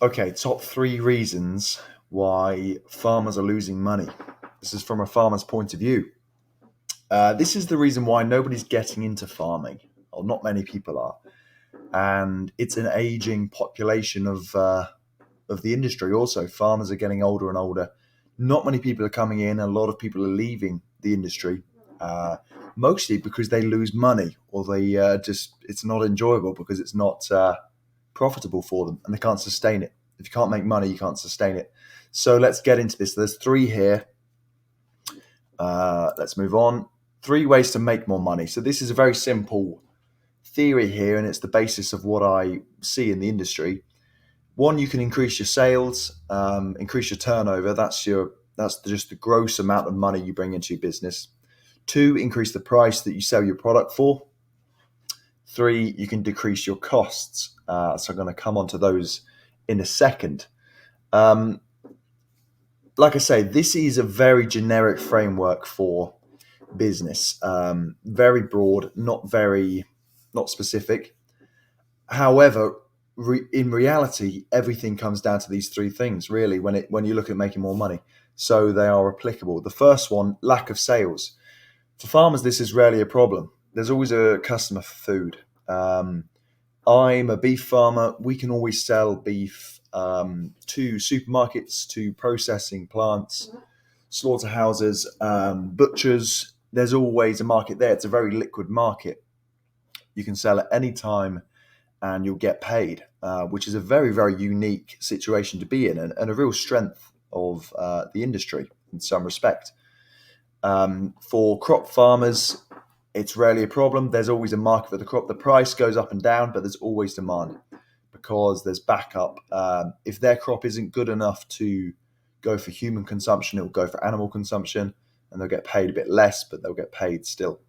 Okay, top three reasons why farmers are losing money. This is from a farmer's point of view. This is the reason why nobody's getting into farming, or not many people are, and it's an aging population of the industry. Also, farmers are getting older and older. Not many people are coming in. A lot of people are leaving the industry, uh, mostly because they lose money or they just it's not enjoyable because it's not profitable for them and they can't sustain it. If you can't make money, you can't sustain it. So let's get into this. There's three here. Let's move on. Three ways to make more money. So this is a very simple theory here, and it's the basis of what I see in the industry. One, you can increase your sales, increase your turnover. That's just the gross amount of money you bring into your business. Two, increase the price that you sell your product for. Three, you can decrease your costs. So I'm going to come on to those in a second. Um, like I say, this is a very generic framework for business. Very broad, not specific. However, in reality, everything comes down to these three things. Really, when you look at making more money, so they are applicable. The first one, lack of sales. For farmers, this is rarely a problem. There's always a customer for food. I'm a beef farmer. We can always sell beef to supermarkets, to processing plants, slaughterhouses, butchers. There's always a market there. It's a very liquid market. You can sell at any time and you'll get paid, which is a very, very unique situation to be in and a real strength of the industry in some respect. For crop farmers, it's rarely a problem. There's always a market for the crop. The price goes up and down, but there's always demand because there's backup. If their crop isn't good enough to go for human consumption, it'll go for animal consumption, and they'll get paid a bit less, but they'll get paid still.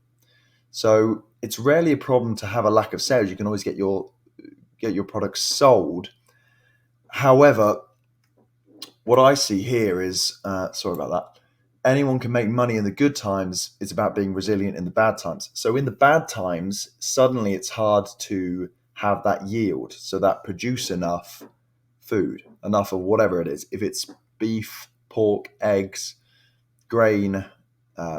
So it's rarely a problem to have a lack of sales. You can always get your products sold. However, what I see here is sorry about that. Anyone can make money in the good times. It's about being resilient in the bad times. So in the bad times, suddenly it's hard to have that yield, so that produce enough food, enough of whatever it is. If it's beef, pork, eggs, grain,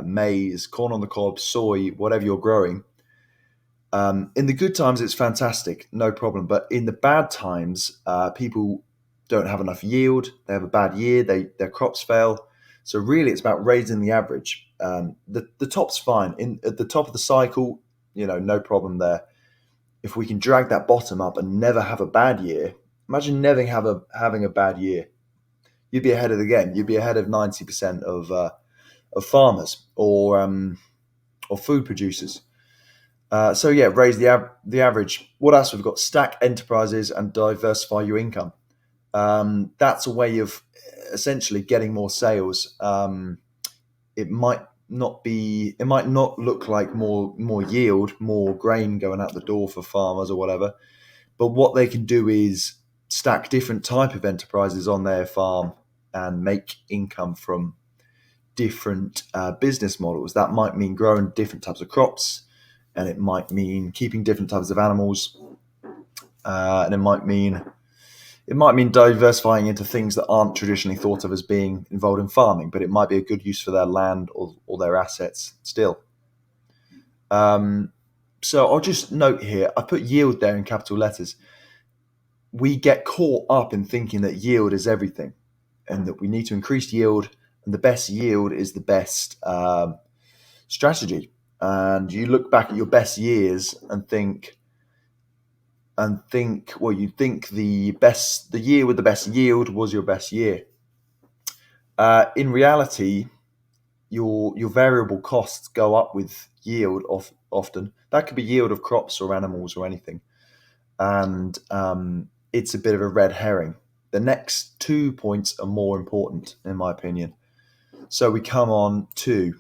maize, corn on the cob, soy, whatever you're growing. In the good times, it's fantastic, no problem. But in the bad times, people don't have enough yield. They have a bad year. Their crops fail. So really, it's about raising the average. The top's fine. At the top of the cycle, no problem there. If we can drag that bottom up and never have a bad year, imagine never having a bad year. You'd be ahead of the game. You'd be ahead of 90% of farmers or food producers. So yeah, raise the average. What else we've got? Stack enterprises and diversify your income. That's a way of essentially getting more sales. It might it might not look like more yield, more grain going out the door for farmers or whatever. But what they can do is stack different type of enterprises on their farm and make income from different business models. That might mean growing different types of crops, and it might mean keeping different types of animals, and it might mean diversifying into things that aren't traditionally thought of as being involved in farming, but it might be a good use for their land or their assets still. Um, so I'll just note here, I put yield there in capital letters. We get caught up in thinking that yield is everything and that we need to increase yield, and the best yield is the best strategy. And you look back at your best years well, you think the year with the best yield was your best year. In reality, your variable costs go up with yield often. That could be yield of crops or animals or anything, and it's a bit of a red herring. The next 2 points are more important, in my opinion. So we come on to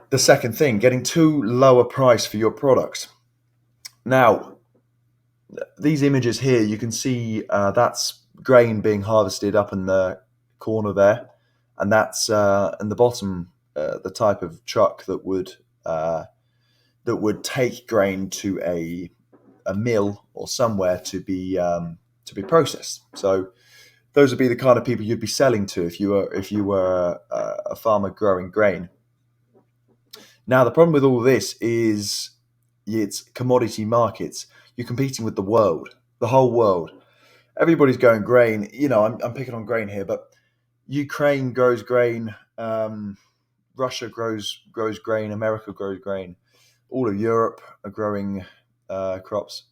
the second thing: getting too low a price for your product. Now, these images here, you can see that's grain being harvested up in the corner there, and that's in the bottom the type of truck that would take grain to a mill or somewhere to to be processed. So those would be the kind of people you'd be selling to if you were a farmer growing grain. Now the problem with all this is it's commodity markets. You're competing with the world, the whole world. Everybody's going grain. I'm picking on grain here, but Ukraine grows grain. Russia grows grain. America grows grain. All of Europe are growing crops.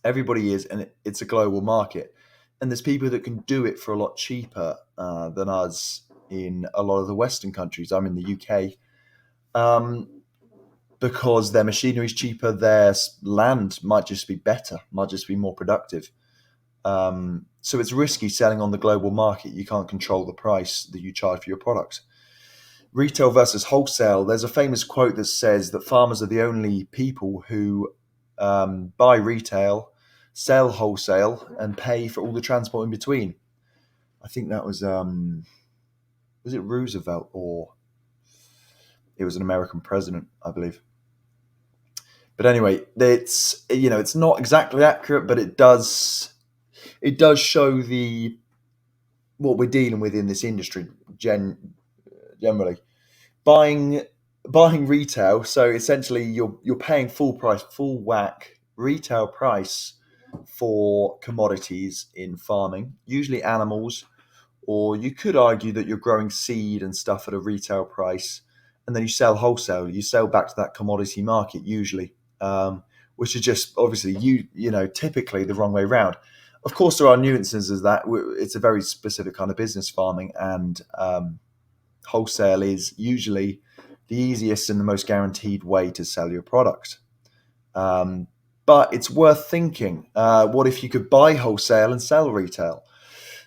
Everybody is, and it's a global market. And there's people that can do it for a lot cheaper than us in a lot of the Western countries. I'm in the UK, because their machinery is cheaper, their land might just be better, might just be more productive. So it's risky selling on the global market. You can't control the price that you charge for your product. Retail versus wholesale. There's a famous quote that says that farmers are the only people who buy retail, sell wholesale, and pay for all the transport in between. I think that was it Roosevelt, or it was an American president, I believe. But anyway, it's not exactly accurate, but it does show the what we're dealing with in this industry generally. Buying buying retail, so essentially you're paying full price, full whack retail price for commodities in farming, usually animals, or you could argue that you're growing seed and stuff at a retail price, and then you sell wholesale. You sell back to that commodity market usually, which is just obviously typically the wrong way around. Of course, there are nuances as that. It's a very specific kind of business, farming, and wholesale is usually the easiest and the most guaranteed way to sell your product. But it's worth thinking. What if you could buy wholesale and sell retail?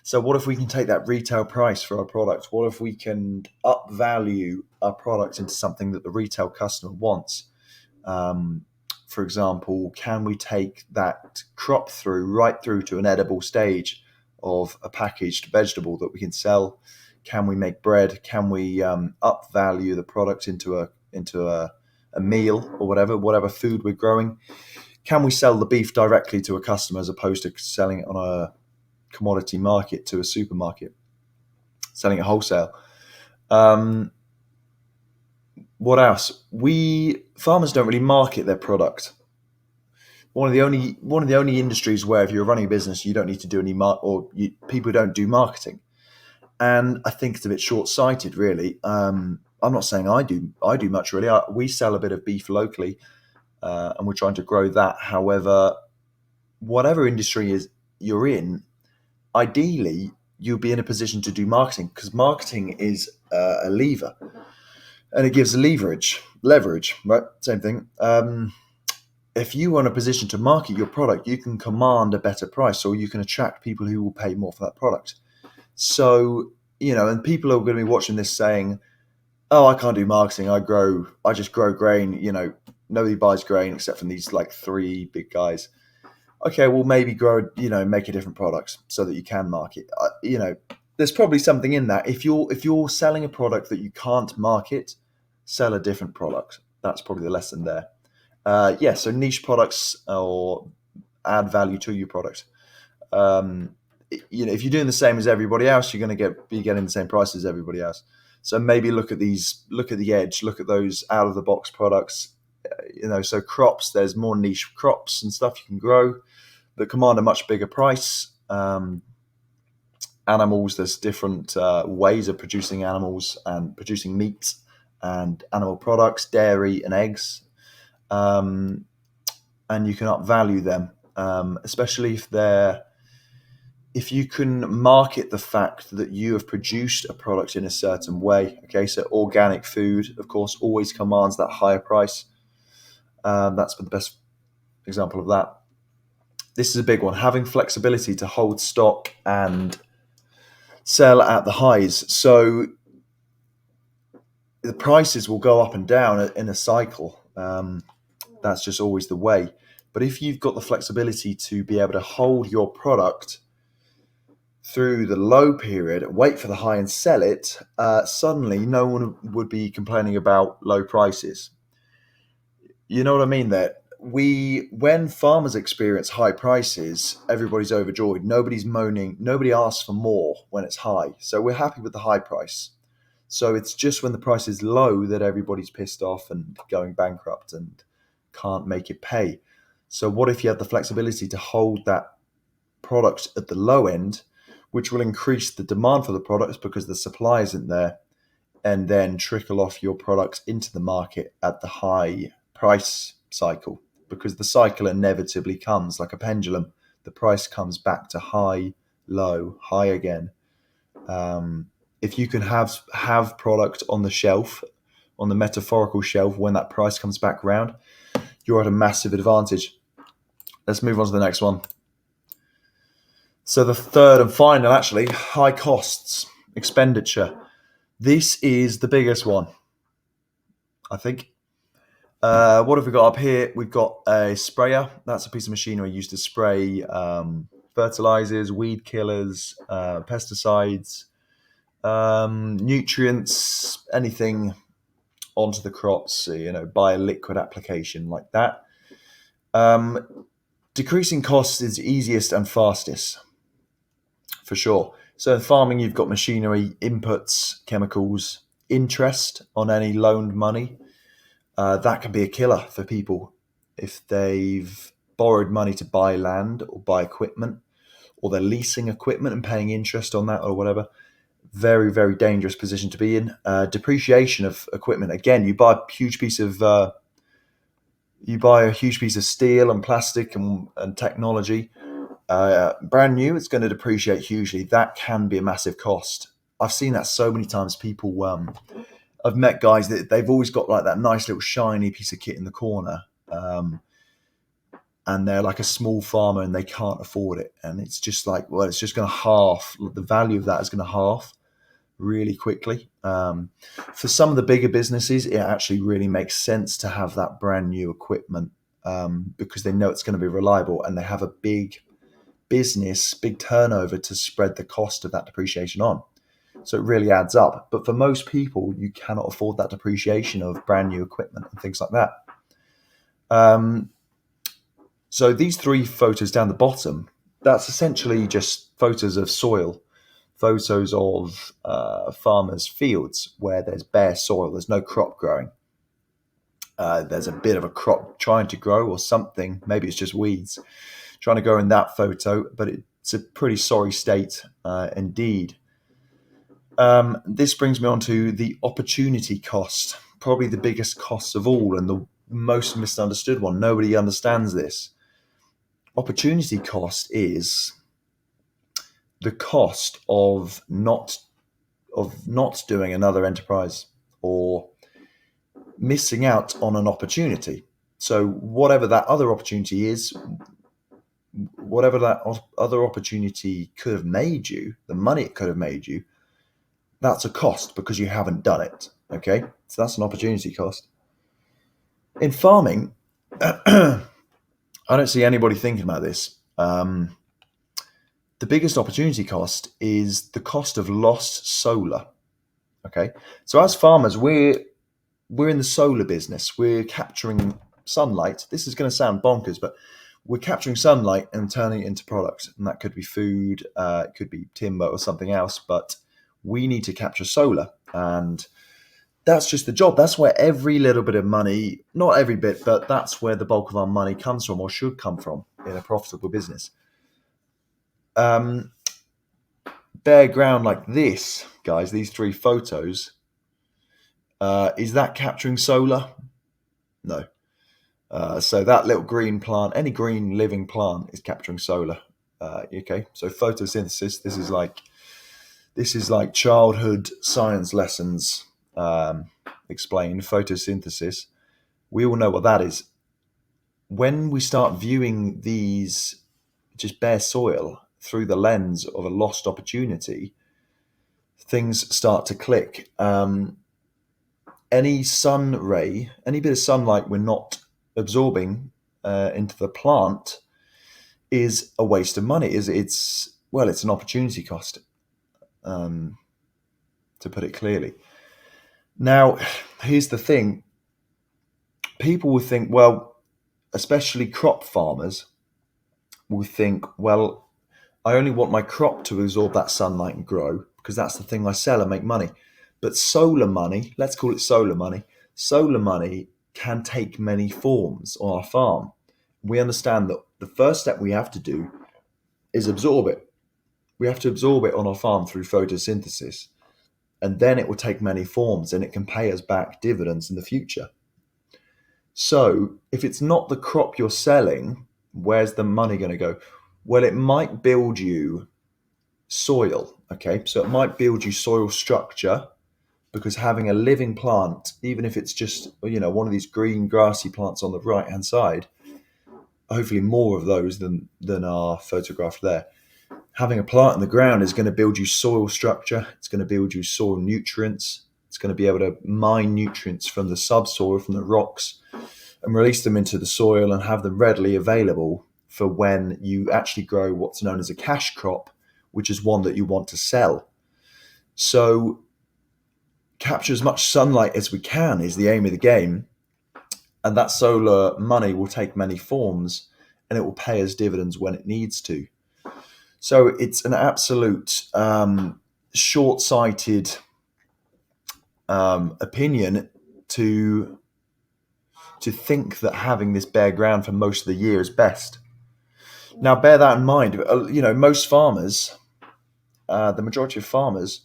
So what if we can take that retail price for our product? What if we can upvalue our product into something that the retail customer wants? For example, can we take that crop right through to an edible stage of a packaged vegetable that we can sell? Can we make bread? Can we upvalue the product into a meal or whatever food we're growing? Can we sell the beef directly to a customer as opposed to selling it on a commodity market to a supermarket, selling it wholesale? What else? Farmers don't really market their product. One of the only industries where if you're running a business, you don't need to do any people don't do marketing, and I think it's a bit short-sighted, really. I'm not saying I do much really. We sell a bit of beef locally, and we're trying to grow that. However, whatever industry you're in, ideally you'll be in a position to do marketing, because marketing is a lever, and it gives leverage, right? Same thing. If you are in a position to market your product, you can command a better price, or you can attract people who will pay more for that product. So, and people are going to be watching this saying, "Oh, I can't do marketing. I just grow grain. Nobody buys grain except from these like three big guys." Okay, well, maybe make a different product so that you can market. There's probably something in that. If you're selling a product that you can't market, sell a different product. That's probably the lesson there. So niche products, or add value to your product. If you're doing the same as everybody else, you're going to be getting the same price as everybody else. So maybe look at the edge, look at those out of the box products. So crops, there's more niche crops and stuff you can grow that command a much bigger price. Animals, there's different ways of producing animals and producing meat and animal products, dairy and eggs. And you can upvalue them, especially if you can market the fact that you have produced a product in a certain way. Okay, so organic food, of course, always commands that higher price. That's the best example of that. This is a big one. Having flexibility to hold stock and sell at the highs. So the prices will go up and down in a cycle. That's just always the way. But if you've got the flexibility to be able to hold your product through the low period, wait for the high and sell it, suddenly no one would be complaining about low prices. You know what I mean there? when farmers experience high prices, everybody's overjoyed. Nobody's moaning. Nobody asks for more when it's high. So we're happy with the high price. So it's just when the price is low that everybody's pissed off and going bankrupt and can't make it pay. So what if you have the flexibility to hold that product at the low end, which will increase the demand for the products because the supply isn't there, and then trickle off your products into the market at the high price cycle, because the cycle inevitably comes like a pendulum. The price comes back to high, low, high again. If you can have product on the shelf, on the metaphorical shelf, when that price comes back round, you're at a massive advantage. Let's move on to the next one. So the third and final, actually, high costs, expenditure. This is the biggest one, I think. What have we got up here? We've got a sprayer. That's a piece of machinery used to spray fertilizers, weed killers, pesticides, nutrients, anything onto the crops, by a liquid application like that. Decreasing costs is easiest and fastest, for sure. So in farming, you've got machinery, inputs, chemicals, interest on any loaned money. That can be a killer for people if they've borrowed money to buy land or buy equipment, or they're leasing equipment and paying interest on that or whatever. Very, very dangerous position to be in. Depreciation of equipment. Again, you buy a huge piece of steel and plastic and technology. Brand new, it's going to depreciate hugely. That can be a massive cost. I've seen that so many times. I've met guys that they've always got like that nice little shiny piece of kit in the corner, and they're like a small farmer and they can't afford it. And it's just like, well, it's just going to half. The value of that is going to half really quickly. For some of the bigger businesses, it actually really makes sense to have that brand new equipment, because they know it's going to be reliable and they have a big business, big turnover to spread the cost of that depreciation on. So it really adds up. But for most people, you cannot afford that depreciation of brand new equipment and things like that. So these three photos down the bottom, that's essentially just photos of soil, photos of farmers' fields where there's bare soil, there's no crop growing. There's a bit of a crop trying to grow or something, maybe it's just weeds, trying to grow in that photo, but it's a pretty sorry state indeed. This brings me on to the opportunity cost, probably the biggest cost of all and the most misunderstood one. Nobody understands this. Opportunity cost is the cost of not doing another enterprise or missing out on an opportunity. So whatever that other opportunity is, whatever that other opportunity could have made you, the money it could have made you, that's a cost because you haven't done it. Okay, so that's an opportunity cost. In farming, I don't see anybody thinking about this. The biggest opportunity cost is the cost of lost solar. Okay, so as farmers, we're in the solar business. We're capturing sunlight. This is going to sound bonkers, but we're capturing sunlight and turning it into products, and that could be food, it could be timber or something else. But we need to capture solar, and that's just the job. That's where every little bit of money, not every bit, but that's where the bulk of our money comes from or should come from in a profitable business. Bare ground like this, guys, these three photos, is that capturing solar? No. So that little green plant, any green living plant is capturing solar. Okay, so photosynthesis, this is like childhood science lessons explained. Photosynthesis, we all know what that is. When we start viewing these just bare soil through the lens of a lost opportunity, things start to click. Any sun ray, any bit of sunlight we're not absorbing into the plant is a waste of money. It's an opportunity cost, to put it clearly. Now, here's the thing. People will think, well, especially crop farmers, will think, well, I only want my crop to absorb that sunlight and grow because that's the thing I sell and make money. But solar money, let's call it solar money can take many forms on our farm. We understand that the first step we have to do is absorb it. We have to absorb it on our farm through photosynthesis. And then it will take many forms and it can pay us back dividends in the future. So if it's not the crop you're selling, where's the money going to go? Well, it might build you soil. Okay, so it might build you soil structure, because having a living plant, even if it's just one of these green grassy plants on the right hand side, hopefully more of those than are photographed there. Having a plant in the ground is going to build you soil structure. It's going to build you soil nutrients. It's going to be able to mine nutrients from the subsoil, from the rocks, and release them into the soil and have them readily available for when you actually grow what's known as a cash crop, which is one that you want to sell. So capture as much sunlight as we can is the aim of the game. And that solar money will take many forms and it will pay us dividends when it needs to. So it's an absolute short-sighted opinion to think that having this bare ground for most of the year is best. Now, bear that in mind. Most farmers, the majority of farmers,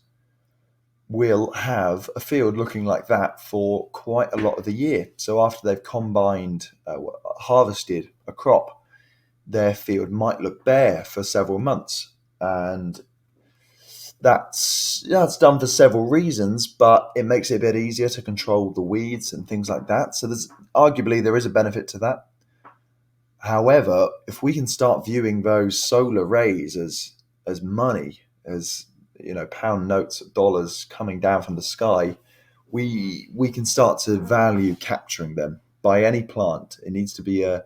will have a field looking like that for quite a lot of the year. So after they've combined, harvested a crop, their field might look bare for several months. And that's done for several reasons, but it makes it a bit easier to control the weeds and things like that. So there is a benefit to that. However, if we can start viewing those solar rays as money, as pound notes of dollars coming down from the sky, we can start to value capturing them by any plant. It needs to be a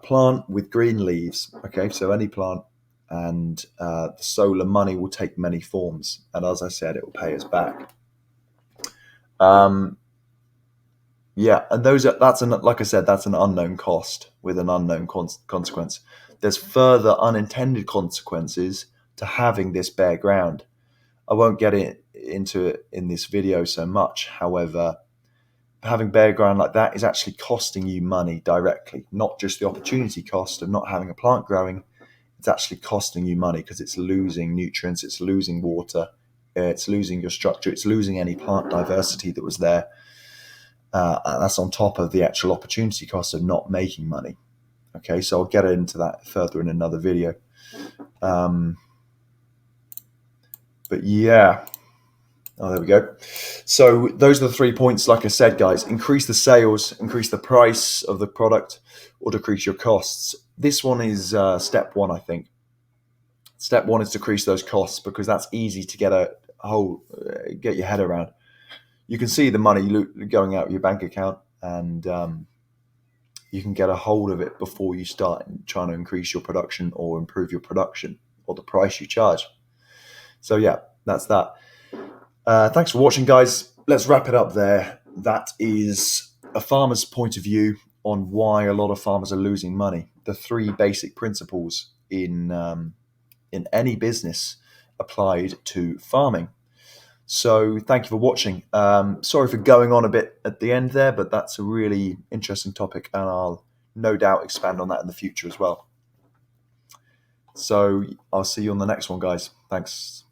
plant with green leaves. Okay, so any plant, and the solar money will take many forms. And as I said, it will pay us back. And like I said, that's an unknown cost with an unknown consequence. There's further unintended consequences to having this bare ground. I won't get into it in this video so much. However, having bare ground like that is actually costing you money directly, not just the opportunity cost of not having a plant growing. It's actually costing you money because it's losing nutrients, it's losing water, it's losing your structure, it's losing any plant diversity that was there. And that's on top of the actual opportunity cost of not making money. Okay, so I'll get into that further in another video. But yeah, there we go. So those are the 3 points. Like I said, guys, increase the sales, increase the price of the product, or decrease your costs. This one is step one, I think. Step one is decrease those costs, because that's easy to get your head around. You can see the money going out of your bank account, and you can get a hold of it before you start trying to increase your production or improve your production or the price you charge. So yeah, that's that. Thanks for watching, guys. Let's wrap it up there. That is a farmer's point of view on why a lot of farmers are losing money. The 3 basic principles in any business applied to farming. So thank you for watching. Sorry for going on a bit at the end there, but that's a really interesting topic, and I'll no doubt expand on that in the future as well. So I'll see you on the next one, guys. Thanks.